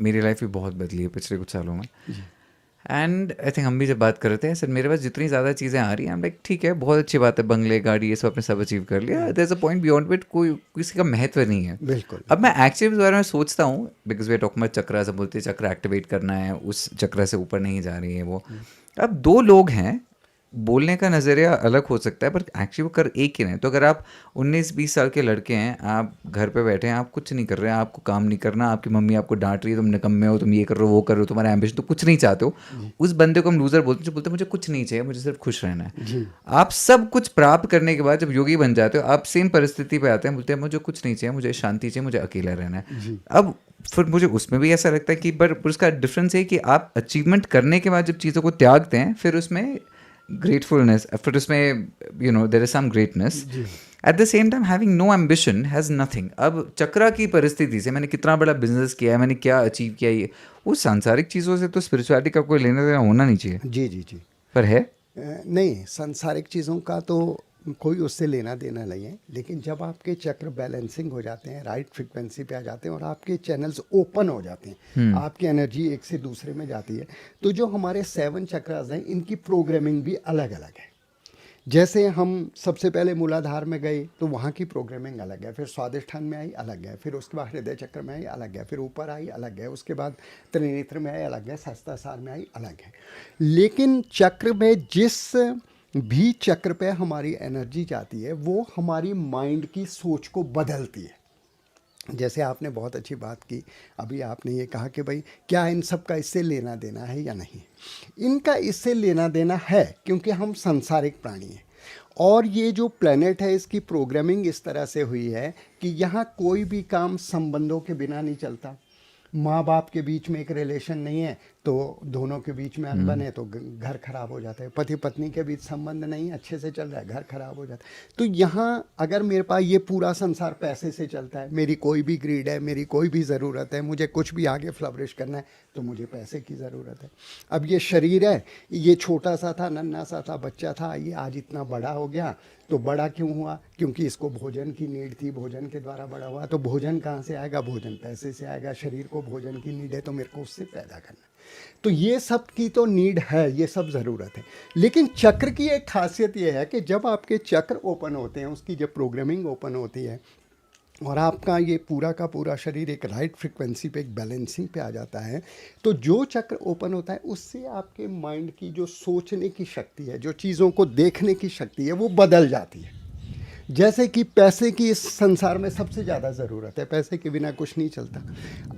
मेरी लाइफ भी बहुत बदली है पिछले कुछ सालों में। एंड आई थिंक हम भी जब बात कर रहे थे सर, मेरे पास जितनी ज़्यादा चीज़ें आ रही हैं, लाइक ठीक है, बहुत अच्छी बात है, बंगले गाड़ी ये सब आपने सब अचीव कर लिया, there is a point beyond wit, कोई किसी का महत्व नहीं है। बिल्कुल। अब मैं एक्चुअली इस बारे में सोचता हूँ, बिकॉज वे टॉक मच चक्रा, सब बोलते हैं चक्र एक्टिवेट करना है, उस चक्र से ऊपर नहीं जा रही है वो। अब दो लोग हैं, बोलने का नज़रिया अलग हो सकता है, पर एक्चुअली वो कर एक ही नहीं। तो अगर आप 19-20 साल के लड़के हैं, आप घर पे बैठे हैं, आप कुछ नहीं कर रहे हैं, आपको काम नहीं करना, आपकी मम्मी आपको डांट रही है, तुम निकम्मे हो, तुम ये कर रहे हो, वो कर रहे हो, तुम्हारा एम्बिशन, तो कुछ नहीं चाहते हो, उस बंदे को हम लूजर बोलते हैं, जो बोलते हैं मुझे कुछ नहीं चाहिए, मुझे सिर्फ खुश रहना है। जी। आप सब कुछ प्राप्त करने के बाद जब योगी बन जाते हो, आप सेम परिस्थिति पे आते हैं, बोलते हैं मुझे कुछ नहीं चाहिए, मुझे शांति चाहिए, मुझे अकेला रहना है। जी। अब फिर मुझे उसमें भी ऐसा लगता है कि पर उसका डिफरेंस है कि आप अचीवमेंट करने के बाद जब चीज़ों को त्यागते हैं, फिर उसमें ग्रेटफुलनेस, फिर उसमें देयर इज सम ग्रेटनेस। जी। At the same time having no ambition has nothing. अब चक्रा की परिस्थिति से मैंने कितना बड़ा बिजनेस किया है, मैंने क्या अचीव किया है, ये वो सांसारिक चीज़ों से तो स्पिरिचुअलिटी का कोई लेना देना होना नहीं चाहिए, जी। जी। जी। पर है। नहीं, सांसारिक चीज़ों का तो कोई उससे लेना देना नहीं है, लेकिन जब आपके चक्र बैलेंसिंग हो जाते हैं, राइट फ्रिक्वेंसी पे आ जाते हैं और आपके चैनल्स ओपन हो जाते हैं, आपकी एनर्जी एक से दूसरे में जाती है, तो जो हमारे 7 चक्रास हैं, इनकी प्रोग्रामिंग भी अलग अलग है। जैसे हम सबसे पहले मूलाधार में गए तो वहाँ की प्रोग्रामिंग अलग है, फिर स्वादिष्ठान में आई अलग है, फिर उसके बाद हृदय चक्र में आई अलग है, फिर ऊपर आई अलग है, उसके बाद त्रिनेत्र में आई अलग है, सहस्त्रार में आई अलग है। लेकिन चक्र में जिस भी चक्र पे हमारी एनर्जी जाती है वो हमारी माइंड की सोच को बदलती है। जैसे आपने बहुत अच्छी बात की, अभी आपने ये कहा कि भाई क्या इन सब का इससे लेना देना है या नहीं। इनका इससे लेना देना है, क्योंकि हम सांसारिक प्राणी हैं और ये जो प्लेनेट है इसकी प्रोग्रामिंग इस तरह से हुई है कि यहाँ कोई भी काम संबंधों के बिना नहीं चलता। माँ बाप के बीच में एक रिलेशन नहीं है तो दोनों के बीच में अनबन है तो घर खराब हो जाता है। पति पत्नी के बीच संबंध नहीं अच्छे से चल रहा है, घर खराब हो जाता है। तो यहाँ अगर मेरे पास ये पूरा संसार पैसे से चलता है, मेरी कोई भी ग्रीड है, मेरी कोई भी ज़रूरत है, मुझे कुछ भी आगे फ्लवरिश करना है तो मुझे पैसे की ज़रूरत है। अब ये शरीर है, ये छोटा सा था, नन्हा सा था, बच्चा था, ये आज इतना बड़ा हो गया। तो बड़ा क्यों हुआ? क्योंकि इसको भोजन की नीड थी, भोजन के द्वारा बड़ा हुआ। तो भोजन कहाँ से आएगा? भोजन पैसे से आएगा। शरीर को भोजन की नीड है तो मेरे को उससे पैदा करना। तो ये सब की तो नीड है, ये सब ज़रूरत है। लेकिन चक्र की एक खासियत ये है कि जब आपके चक्र ओपन होते हैं, उसकी जब प्रोग्रामिंग ओपन होती है और आपका ये पूरा का पूरा शरीर एक राइट फ्रिक्वेंसी पे, एक बैलेंसिंग पे आ जाता है, तो जो चक्र ओपन होता है उससे आपके माइंड की जो सोचने की शक्ति है, जो चीज़ों को देखने की शक्ति है, वो बदल जाती है। जैसे कि पैसे की इस संसार में सबसे ज़्यादा ज़रूरत है, पैसे के बिना कुछ नहीं चलता।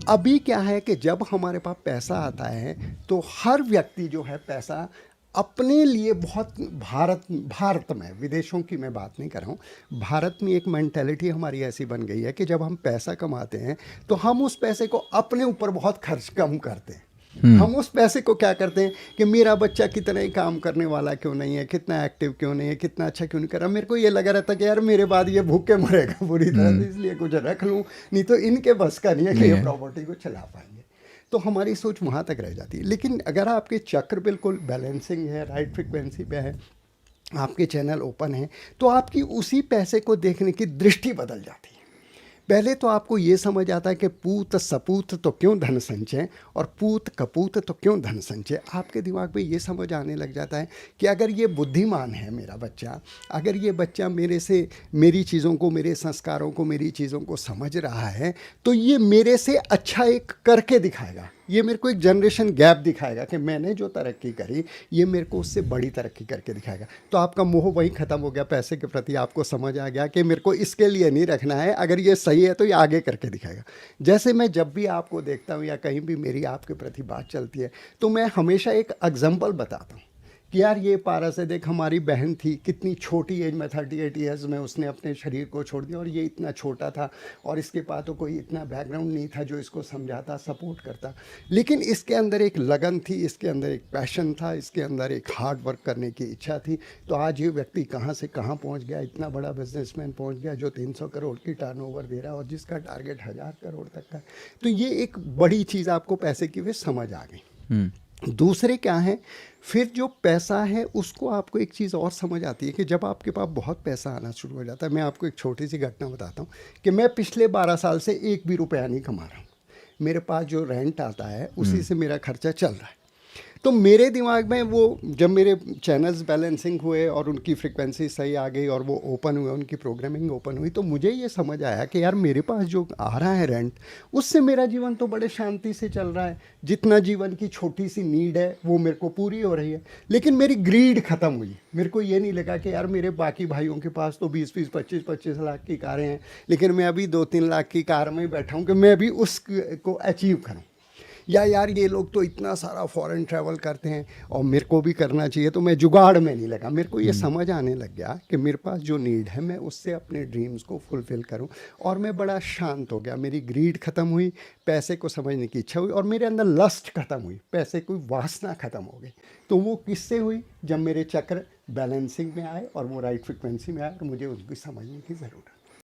अभी क्या है कि जब हमारे पास पैसा आता है तो हर व्यक्ति जो है पैसा अपने लिए बहुत, भारत में, विदेशों की मैं बात नहीं कर रहा हूँ, भारत में एक मेंटेलिटी हमारी ऐसी बन गई है कि जब हम पैसा कमाते हैं तो हम उस पैसे को अपने ऊपर बहुत खर्च कम करते हैं। हम उस पैसे को क्या करते हैं कि मेरा बच्चा कितना ही काम करने वाला क्यों नहीं है, कितना एक्टिव क्यों नहीं है, कितना अच्छा क्यों नहीं कर रहा। मेरे को ये लगा रहता कि यार मेरे बाद ये भूखे मरेगा बुरी तरह से, इसलिए कुछ रख लूँ, नहीं तो इनके बस का नहीं है कि ये प्रॉपर्टी को चला पाएंगे। तो हमारी सोच वहाँ तक रह जाती है। लेकिन अगर आपके चक्र बिल्कुल बैलेंसिंग है, राइट फ्रिक्वेंसी पे है, आपके चैनल ओपन है, तो आपकी उसी पैसे को देखने की दृष्टि बदल जाती है। पहले तो आपको ये समझ आता है कि पूत सपूत तो क्यों धन संचय और पूत कपूत तो क्यों धन संचय। आपके दिमाग में ये समझ आने लग जाता है कि अगर ये बुद्धिमान है मेरा बच्चा, अगर ये बच्चा मेरे से, मेरी चीज़ों को, मेरे संस्कारों को, मेरी चीज़ों को समझ रहा है, तो ये मेरे से अच्छा एक करके दिखाएगा। ये मेरे को एक जनरेशन गैप दिखाएगा कि मैंने जो तरक्की करी ये मेरे को उससे बड़ी तरक्की करके दिखाएगा। तो आपका मोह वही ख़त्म हो गया पैसे के प्रति। आपको समझ आ गया कि मेरे को इसके लिए नहीं रखना है, अगर ये सही है तो ये आगे करके दिखाएगा। जैसे मैं जब भी आपको देखता हूँ या कहीं भी मेरी आपके प्रति बात चलती है तो मैं हमेशा एक एग्जाम्पल बताता हूँ कि यार ये पारस है, देख हमारी बहन थी, कितनी छोटी एज में, 38 ईयर्स में उसने अपने शरीर को छोड़ दिया और ये इतना छोटा था और इसके पास तो कोई इतना बैकग्राउंड नहीं था जो इसको समझाता, सपोर्ट करता। लेकिन इसके अंदर एक लगन थी, इसके अंदर एक पैशन था, इसके अंदर एक हार्ड वर्क करने की इच्छा थी। तो आज ये व्यक्ति कहाँ से कहाँ पहुँच गया, इतना बड़ा बिजनेसमैन पहुँच गया जो 300 करोड़ की टर्नओवर दे रहा है और जिसका टारगेट 1000 करोड़ तक का। तो ये एक बड़ी चीज़ आपको पैसे की वे समझ आ गई। दूसरे क्या है, फिर जो पैसा है उसको आपको एक चीज़ और समझ आती है कि जब आपके पास बहुत पैसा आना शुरू हो जाता है। मैं आपको एक छोटी सी घटना बताता हूँ कि मैं पिछले 12 साल से एक भी रुपया नहीं कमा रहा हूँ। मेरे पास जो रेंट आता है उसी से मेरा खर्चा चल रहा है। तो मेरे दिमाग में वो जब मेरे चैनल्स बैलेंसिंग हुए और उनकी फ्रिक्वेंसी सही आ गई और वो ओपन हुए, उनकी प्रोग्रामिंग ओपन हुई, तो मुझे ये समझ आया कि यार मेरे पास जो आ रहा है रेंट, उससे मेरा जीवन तो बड़े शांति से चल रहा है। जितना जीवन की छोटी सी नीड है वो मेरे को पूरी हो रही है। लेकिन मेरी ग्रीड ख़त्म हुई। मेरे को ये नहीं लगा कि यार मेरे बाकी भाइयों के पास तो 20-20, 25-25 लाख की कारें हैं, लेकिन मैं अभी 2-3 लाख की कार में बैठा हूँ कि मैं भी उसको अचीव करूँ। या यार ये लोग तो इतना सारा फॉरेन ट्रैवल करते हैं और मेरे को भी करना चाहिए, तो मैं जुगाड़ में नहीं लगा। मेरे को ये समझ आने लग गया कि मेरे पास जो नीड है मैं उससे अपने ड्रीम्स को फुलफ़िल करूं, और मैं बड़ा शांत हो गया। मेरी ग्रीड ख़त्म हुई, पैसे को समझने की इच्छा हुई, और मेरे अंदर लस्ट ख़त्म हुई, पैसे की वासना ख़त्म हो गई। तो वो किससे हुई? जब मेरे चक्र बैलेंसिंग में आए और वो राइट फ्रिक्वेंसी में आए, और मुझे उसकी समझने की ज़रूरत।